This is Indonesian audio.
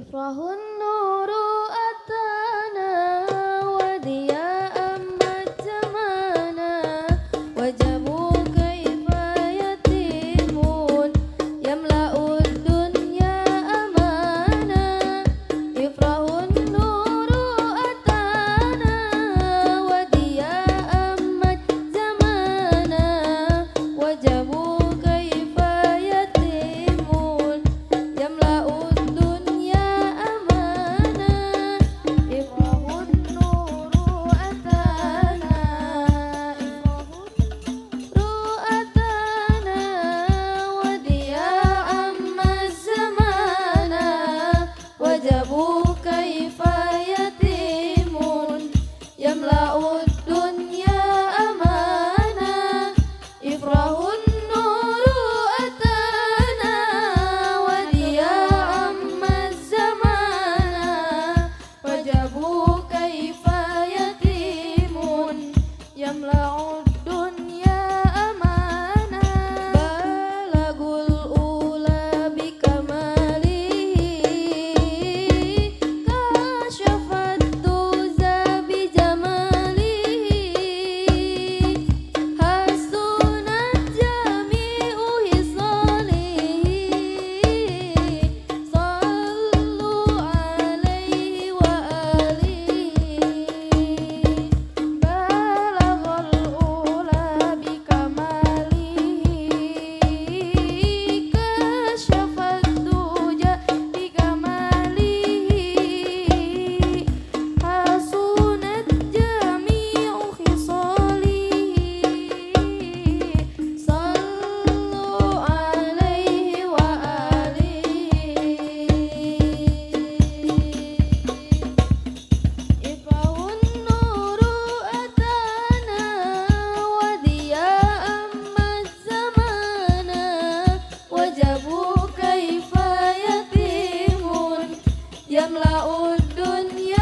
Ifrahun nuru atana wadiya amat zamana wajabu kaifa yatimun yamla'ud dunya amana. Ifrahun nuru atana wadiya amat zamana wajabu kaifa yatimun yamla'ud dunya amana. Ifrahun nuru atana ru'atana wadiya amas zamana wajabu kaifa yatimun yamla'ud dunya amana. Ifrahun nuru atana wadiya amas zamana wajabu kaifa yatimun yamla'ud dunya amana. Balagul ula bikamalihi kasyafat duza bijamalihi hasunat jami'u hisalihi sallu alaihi wa alihi. Balaghal ula bikamalihi kasyafat duja bikamalihi hasunat jami'u khisalihi sallu alaihi wa alihi. Ifrahun nuru atana wadiya amat zamana wajabu kaifa yatimun yamla'ud dunya